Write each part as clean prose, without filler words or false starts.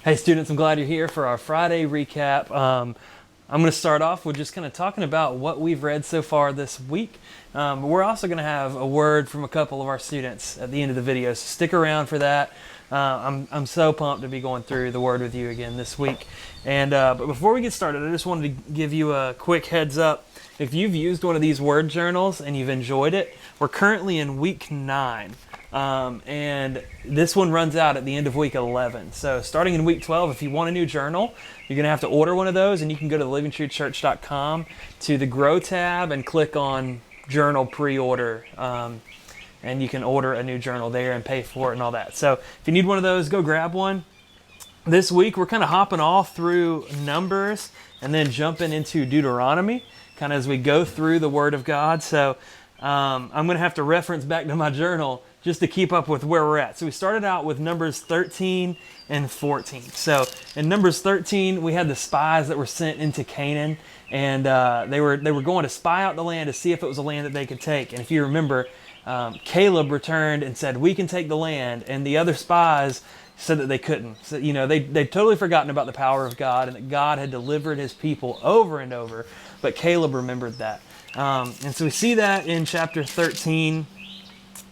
Hey students, I'm glad you're here for our Friday recap. I'm going to start off with just kind of talking about what we've read so far this week. But we're also going to have a word from a couple of our students at the end of the video, so stick around for that. I'm so pumped to be going through the word with you again this week. But before we get started, I just wanted to give you a quick heads up. If you've used one of these word journals and you've enjoyed it, we're currently in week 9. And this one runs out at the end of week 11. So starting in week 12, if you want a new journal, you're going to have to order one of those, and you can go to livingtruthchurch.com to the Grow tab and click on Journal Pre-Order. And you can order a new journal there and pay for it and all that. So if you need one of those, go grab one. This week, we're kind of hopping all through Numbers and then jumping into Deuteronomy, kind of as we go through the Word of God. So I'm going to have to reference back to my journal just to keep up with where we're at. So we started out with Numbers 13 and 14. So in Numbers 13, we had the spies that were sent into Canaan, and they were going to spy out the land to see if it was a land that they could take. And if you remember, Caleb returned and said, "We can take the land," and the other spies said that they couldn't. So, they'd totally forgotten about the power of God and that God had delivered his people over and over, but Caleb remembered that. And so we see that in chapter 13.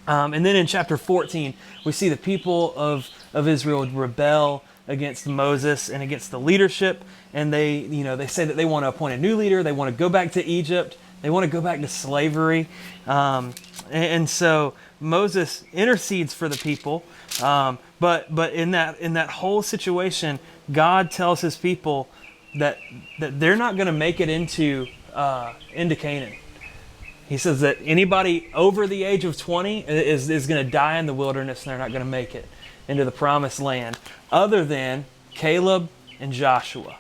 And then in chapter 14, we see the people of Israel rebel against Moses and against the leadership. And they say that they want to appoint a new leader. They want to go back to Egypt. They want to go back to slavery. And so Moses intercedes for the people. But in that whole situation, God tells his people that they're not going to make it into Canaan. He says that anybody over the age of 20 is going to die in the wilderness, and they're not going to make it into the promised land, other than Caleb and Joshua.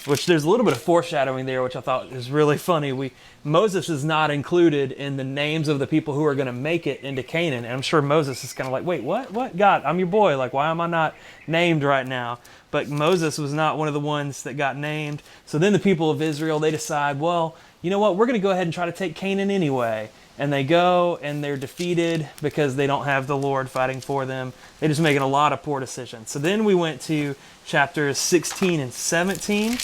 Which there's a little bit of foreshadowing there, which I thought is really funny. Moses is not included in the names of the people who are going to make it into Canaan. And I'm sure Moses is kind of like, wait, what? What? God, I'm your boy. Like, why am I not named right now? But Moses was not one of the ones that got named. So then the people of Israel, they decide, well, you know what? We're going to go ahead and try to take Canaan anyway. And they go and they're defeated because they don't have the Lord fighting for them. They're just making a lot of poor decisions. So then we went to chapters 16 and 17.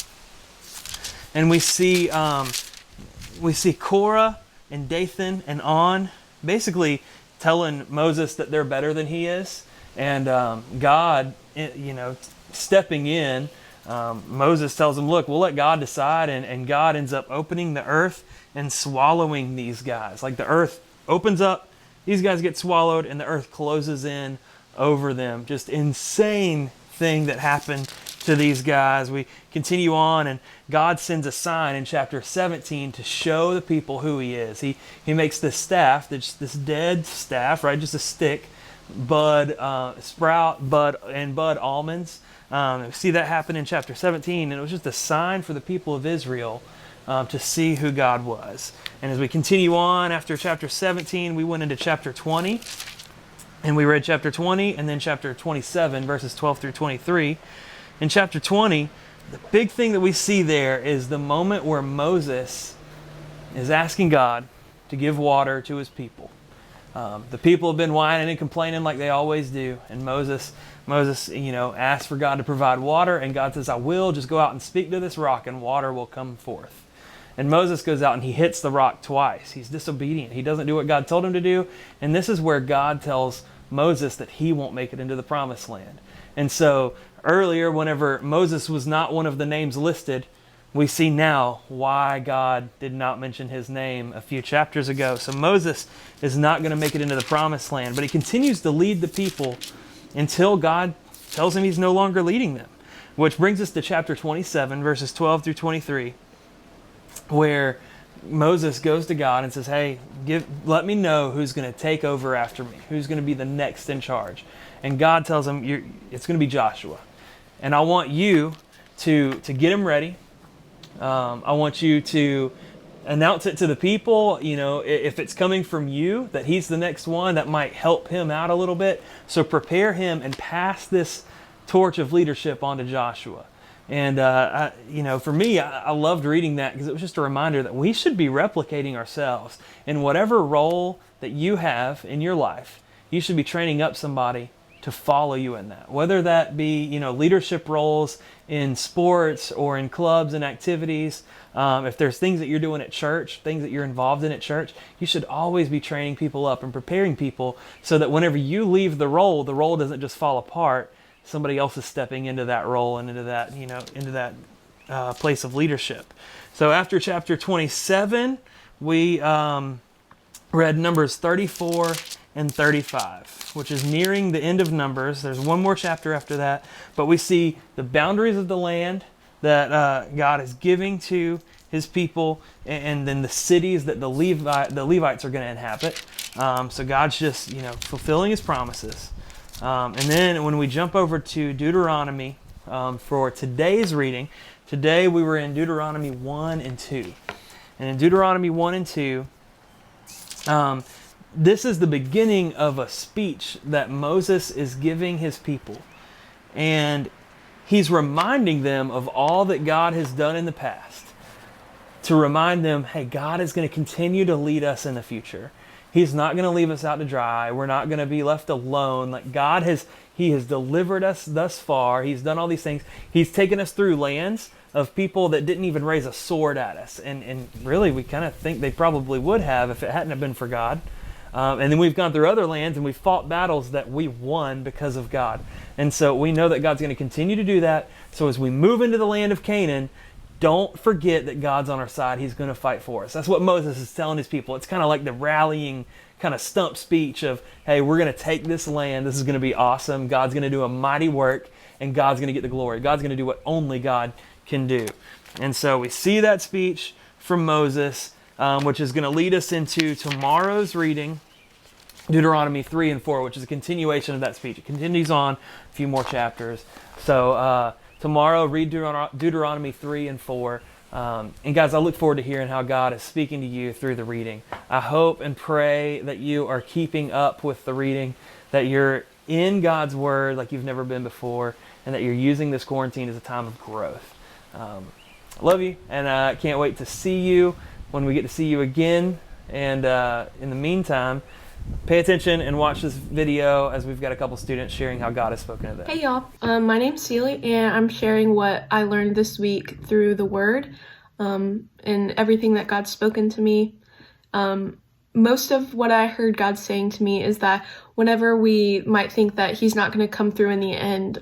And we see Korah and Dathan and On basically telling Moses that they're better than he is. And God, stepping in, Moses tells him, look, we'll let God decide. And God ends up opening the earth and swallowing these guys. Like the earth opens up, these guys get swallowed, and the earth closes in over them. Just insane thing that happened to these guys. We continue on, and God sends a sign in chapter 17 to show the people who he is. He makes this staff, this dead staff, right, just a stick, sprout, bud almonds. We see that happen in chapter 17, and it was just a sign for the people of Israel to see who God was. And as we continue on after chapter 17, we went into chapter 20, and we read chapter 20 and then chapter 27, verses 12 through 23. In chapter 20, the big thing that we see there is the moment where Moses is asking God to give water to his people. The people have been whining and complaining like they always do, and Moses, asks for God to provide water, and God says, "I will. Just go out and speak to this rock, and water will come forth." And Moses goes out and he hits the rock twice. He's disobedient. He doesn't do what God told him to do, and this is where God tells Moses that he won't make it into the promised land. And so earlier, whenever Moses was not one of the names listed, we see now why God did not mention his name a few chapters ago. So Moses is not going to make it into the promised land, but he continues to lead the people until God tells him he's no longer leading them. Which brings us to chapter 27, verses 12 through 23, where Moses goes to God and says, hey, let me know who's going to take over after me, who's going to be the next in charge. And God tells him, it's going to be Joshua. And I want you to get him ready. I want you to announce it to the people. If it's coming from you, that he's the next one, that might help him out a little bit. So prepare him and pass this torch of leadership on to Joshua. And, for me, I loved reading that because it was just a reminder that we should be replicating ourselves. In whatever role that you have in your life, you should be training up somebody to follow you in that. Whether that be, leadership roles in sports or in clubs and activities. If there's things that you're doing at church, things that you're involved in at church, you should always be training people up and preparing people so that whenever you leave the role doesn't just fall apart. Somebody else is stepping into that role and into that place of leadership. So after chapter 27, we read Numbers 34 and 35, which is nearing the end of Numbers. There's one more chapter after that, but we see the boundaries of the land that God is giving to his people, and then the cities that the Levites are going to inhabit. So God's just fulfilling his promises. And then when we jump over to Deuteronomy for today's reading, today we were in Deuteronomy 1 and 2. And in Deuteronomy 1 and 2, this is the beginning of a speech that Moses is giving his people. And he's reminding them of all that God has done in the past. To remind them, hey, God is going to continue to lead us in the future. He's not going to leave us out to dry. We're not going to be left alone. Like He has delivered us thus far. He's done all these things. He's taken us through lands of people that didn't even raise a sword at us. And really, we kind of think they probably would have if it hadn't have been for God. And then we've gone through other lands and we've fought battles that we won because of God. And so we know that God's going to continue to do that. So as we move into the land of Canaan, don't forget that God's on our side. He's going to fight for us. That's what Moses is telling his people. It's kind of like the rallying kind of stump speech of, hey, we're going to take this land. This is going to be awesome. God's going to do a mighty work, and God's going to get the glory. God's going to do what only God can do. And so we see that speech from Moses, which is going to lead us into tomorrow's reading, Deuteronomy 3 and 4, which is a continuation of that speech. It continues on a few more chapters. So tomorrow, read Deuteronomy 3 and 4. And guys, I look forward to hearing how God is speaking to you through the reading. I hope and pray that you are keeping up with the reading, that you're in God's Word like you've never been before, and that you're using this quarantine as a time of growth. I love you, and I can't wait to see you when we get to see you again. And in the meantime, pay attention and watch this video as we've got a couple students sharing how God has spoken to them. Hey y'all, my name's Celie, and I'm sharing what I learned this week through the Word and everything that God's spoken to me. Most of what I heard God saying to me is that whenever we might think that he's not going to come through in the end,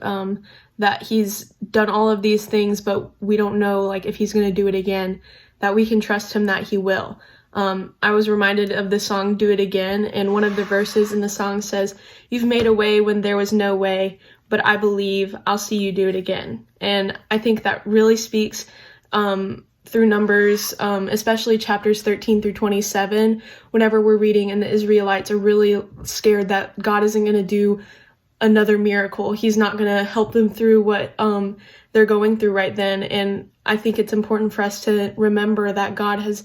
that he's done all of these things, but we don't know if he's going to do it again, that we can trust him that he will. I was reminded of the song Do It Again, and one of the verses in the song says, "You've made a way when there was no way, but I believe I'll see you do it again." And I think that really speaks through Numbers, especially chapters 13 through 27, whenever we're reading and the Israelites are really scared that God isn't going to do another miracle. He's not going to help them through what they're going through right then. And I think it's important for us to remember that God has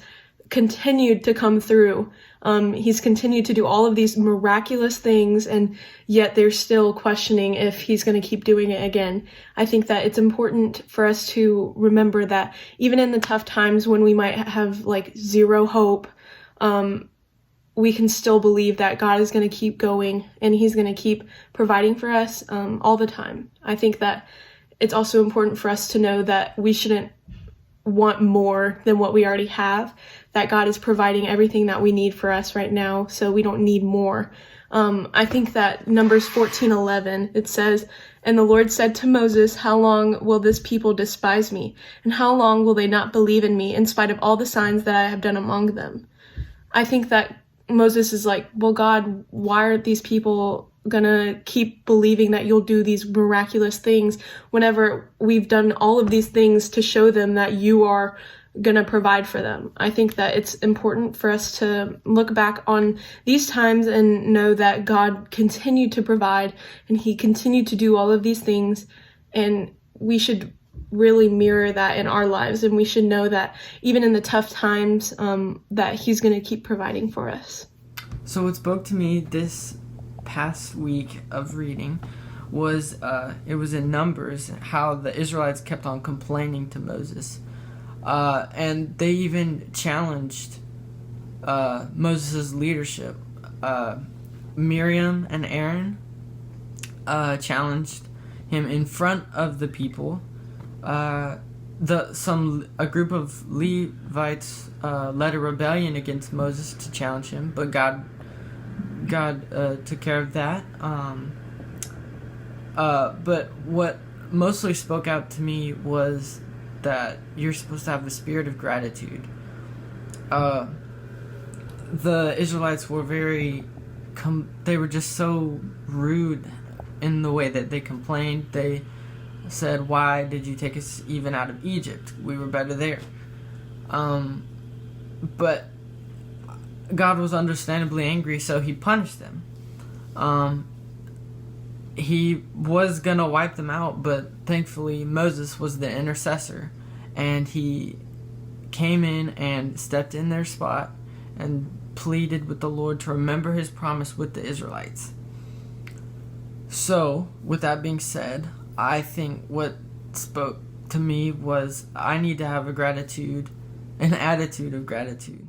continued to come through. He's continued to do all of these miraculous things, and yet they're still questioning if he's going to keep doing it again. I think that it's important for us to remember that even in the tough times when we might have zero hope, we can still believe that God is going to keep going and he's going to keep providing for us all the time. I think that it's also important for us to know that we shouldn't want more than what we already have, that God is providing everything that we need for us right now, so we don't need more. I think that Numbers 14:11, it says, "And the Lord said to Moses, how long will this people despise me? And how long will they not believe in me in spite of all the signs that I have done among them?" I think that Moses is like, well, God, why are these people gonna keep believing that you'll do these miraculous things whenever we've done all of these things to show them that you are gonna provide for them? I think that it's important for us to look back on these times and know that God continued to provide and he continued to do all of these things, and we should really mirror that in our lives, and we should know that even in the tough times that he's going to keep providing for us. So what spoke to me this past week of reading was it was in Numbers, how the Israelites kept on complaining to Moses, and they even challenged Moses' leadership. Miriam and Aaron, challenged him in front of the people. A group of Levites led a rebellion against Moses to challenge him, but God took care of that. But what mostly spoke out to me was that you're supposed to have a spirit of gratitude. The Israelites were they were just so rude in the way that they complained. They said, "Why did you take us even out of Egypt? We were better there." But God was understandably angry, so he punished them. He was gonna wipe them out, but thankfully Moses was the intercessor, and he came in and stepped in their spot and pleaded with the Lord to remember his promise with the Israelites. So, with that being said, I think what spoke to me was I need to have an attitude of gratitude.